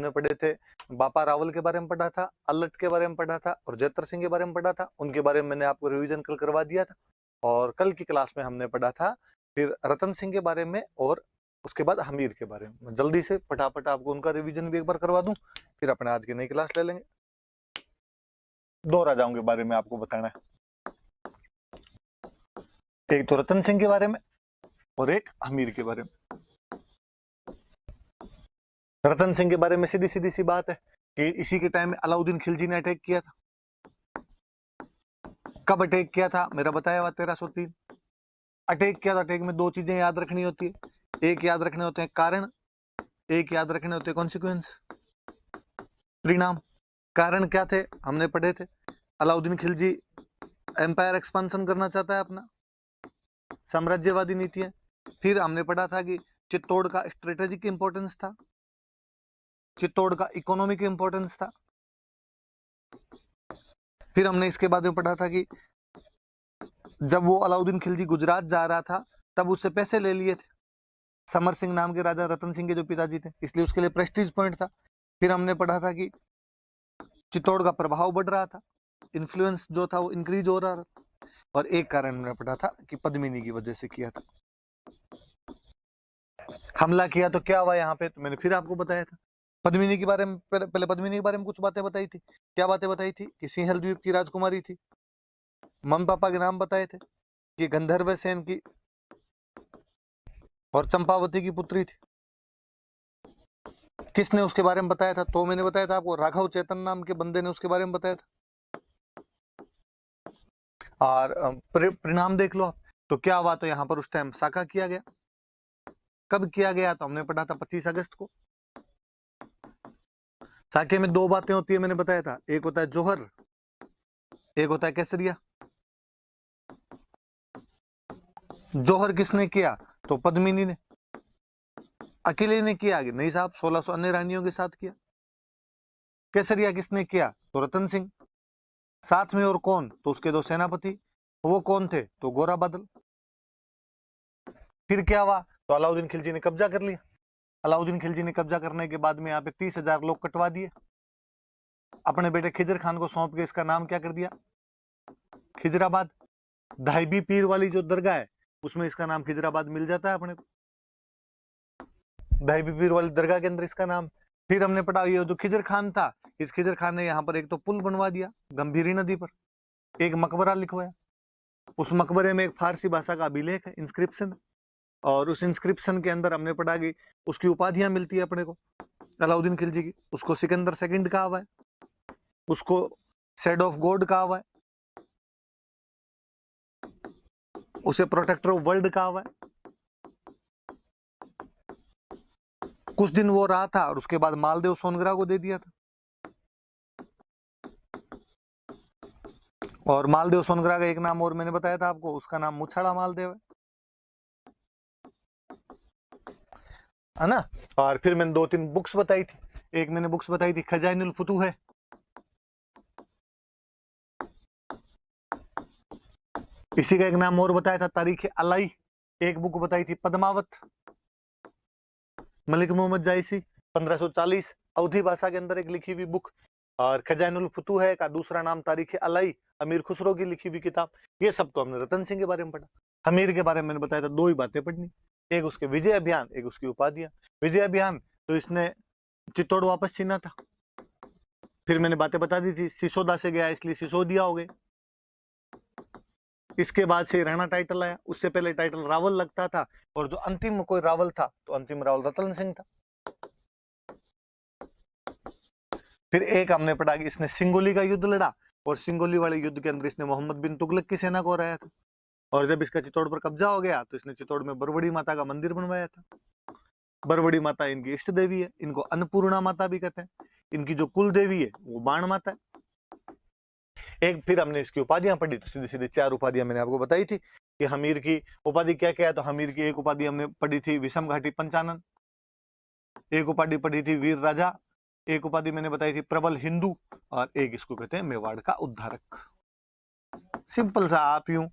हमने पढ़े थे, बापा रावल के बारे में पढ़ा था, अल्लट के बारे में पढ़ा था और जैतर सिंह के बारे में पढ़ा था। उनके बारे में मैंने आपको रिवीजन कल करवा दिया था। और कल की क्लास में हमने पढ़ा था फिर रतन सिंह के बारे में और उसके बाद हमीर के बारे में। जल्दी से फटाफट आपको उनका रिवीजन भी एक बार करवा दूं, फिर अपने आज की नई क्लास ले लेंगे। दो राजाओं के बारे में आपको बताना है, एक तो रतन सिंह के बारे में और एक हमीर के बारे में। रतन सिंह के बारे में सीधी सीधी सी बात है कि इसी के टाइम में अलाउद्दीन खिलजी ने अटैक किया था। कब अटैक किया था? मेरा बताया हुआ 1303 अटैक किया था। अटैक में दो चीजें याद रखनी होती है, एक याद रखने होते हैं कारण, एक याद रखने होते हैं कॉन्सिक्वेंस, परिणाम। कारण क्या थे हमने पढ़े थे, अलाउद्दीन खिलजी एम्पायर एक्सपांशन करना चाहता है, अपना साम्राज्यवादी नीति है। फिर हमने पढ़ा था कि चित्तौड़ का स्ट्रेटेजिक इंपॉर्टेंस था, चित्तौड़ का इकोनॉमिक इंपॉर्टेंस था। फिर हमने इसके बाद में पढ़ा था कि जब वो अलाउद्दीन खिलजी गुजरात जा रहा था तब उससे पैसे ले लिए थे समर सिंह नाम के राजा, रतन सिंह के जो पिताजी थे, इसलिए उसके लिए प्रेस्टीज पॉइंट था। फिर हमने पढ़ा था कि चित्तौड़ का प्रभाव बढ़ रहा था, इन्फ्लुएंस जो था वो इंक्रीज हो रहा था। और एक कारण हमने पढ़ा था कि पद्मिनी की वजह से किया था, हमला किया तो क्या हुआ यहाँ पे, तो मैंने फिर आपको बताया था। पद्मिनी के बारे में पहले पद्मिनी के बारे में कुछ बातें बताई थी। क्या बातें बताई थी? कि सिंहल द्वीप की राजकुमारी थी, मम्मी पापा के नाम बताए थे कि गंधर्व सेन की और चंपावती की पुत्री थी। किसने उसके बारे में बताया था? तो मैंने बताया था आपको, राघव चेतन नाम के बंदे ने उसके बारे में बताया था। और परिणाम देख लो आप, तो क्या हुआ, तो यहाँ पर उस टाइम साका किया गया। कब किया गया? तो हमने पढ़ा था 25 अगस्त को। साके में दो बातें होती है, मैंने बताया था, एक होता है जौहर, एक होता है केसरिया। जौहर किसने किया? तो पद्मिनी ने। अकेले ने किया? नहीं साहब, 1600 अन्य रानियों के साथ किया। केसरिया किसने किया? तो रतन सिंह। साथ में और कौन? तो उसके दो सेनापति। वो कौन थे? तो गोरा बादल। फिर क्या हुआ? तो अलाउद्दीन खिलजी ने कब्जा कर लिया। अलाउद्दीन खिलजी ने कब्जा करने के बाद में यहाँ पे 30,000 लोग कटवा दिए, अपने बेटे खिजर खान को सौंप के इसका नाम क्या कर दिया? खिजराबाद। धाईबी पीर वाली जो दरगाह है उसमें इसका नाम खिजराबाद मिल जाता है अपने को, धाईबी पीर वाली दरगाह के अंदर इसका नाम। फिर हमने पढ़ा ये जो खिजर खान था, इस खिजर खान ने यहाँ पर एक तो पुल बनवा दिया गंभीरी नदी पर, एक मकबरा लिखवाया, उस मकबरे में एक फारसी भाषा का अभिलेख है, इंस्क्रिप्शन, और उस इंस्क्रिप्शन के अंदर हमने पढ़ा कि उसकी उपाधियां मिलती है अपने को अलाउद्दीन खिलजी की। उसको सिकंदर सेकंड कहा हुआ है, उसको शेड ऑफ गॉड कहा हुआ है, उसे प्रोटेक्टर ऑफ वर्ल्ड कहा हुआ है। कुछ दिन वो रहा था और उसके बाद मालदेव सोनग्रा को दे दिया था, और मालदेव सोनग्रा का एक नाम और मैंने बताया था आपको, उसका नाम मुछाड़ा मालदेव है ना। और फिर मैंने दो तीन बुक्स बताई थी, एक मैंने बुक्स बताई थी खजाइनुल फुतूह है, इसी का एक नाम और बताया था तारीख अलाई। एक बुक बताई थी पद्मावत, मलिक मोहम्मद जायसी 1540 अवधी भाषा के अंदर एक लिखी हुई बुक। और खजाइनुल फुतूह है का दूसरा नाम तारीख अलाई, अमीर खुसरो की लिखी हुई किताब। ये सब तो हमने रतन सिंह के बारे में पढ़ा। हमीर के बारे में मैंने बताया था, दो ही बातें पढ़नी, एक उसके विजय अभियान, एक उसकी उपाधियां। विजय अभियान तो इसने चित्तौड़ वापस छीना था, फिर मैंने बातें बता दी थी, सिसोदा से गया इसलिए सिसोदिया हो गए। इसके बाद से राणा टाइटल आया, उससे पहले टाइटल रावल लगता था, और जो अंतिम कोई रावल था तो अंतिम रावल रतन सिंह था। फिर एक हमने पढ़ा कि इसने सिंगोली का युद्ध लड़ा, और सिंगोली वाले युद्ध के अंदर इसने मोहम्मद बिन तुगलक की सेना को हराया था। और जब इसका चित्तौड़ पर कब्जा हो गया तो इसने चित्तौड़ में बरवड़ी माता का मंदिर बनवाया था। बरवड़ी माता इनकी इष्ट देवी है, इनको अन्नपूर्णा माता भी कहते हैं। इनकी जो कुल देवी है वो बाण माता है। एक फिर हमने इसकी उपाधियां पढ़ी, तो सीधे सीधे चार उपाधियां मैंने आपको बताई थी कि हमीर की उपाधि क्या क्या है। तो हमीर की एक उपाधि हमने पढ़ी थी विषम घाटी पंचानन, एक उपाधि पढ़ी थी वीर राजा, एक उपाधि मैंने बताई थी प्रबल हिंदू, और एक इसको कहते हैं मेवाड़ का उद्धारक। सिंपल सा, आप यूं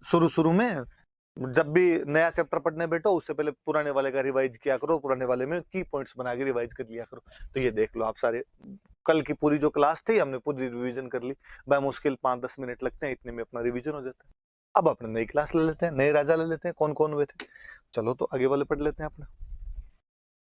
शुरू शुरू में जब भी नया चैप्टर पढ़ने बैठो उससे पहले पुराने वाले का रिवाइज किया करो, पुराने वाले में की पॉइंट्स बना के रिवाइज कर लिया करो। तो ये देख लो आप सारे, कल की पूरी जो क्लास थी हमने पूरी रिवीजन कर ली, मुश्किल 5-10 मिनट लगते हैं, इतने में अपना रिवीजन हो जाता है। अब अपने नई क्लास ले लेते हैं, नए राजा ले लेते हैं, कौन कौन हुए थे। चलो तो आगे वाले पढ़ लेते हैं अपना।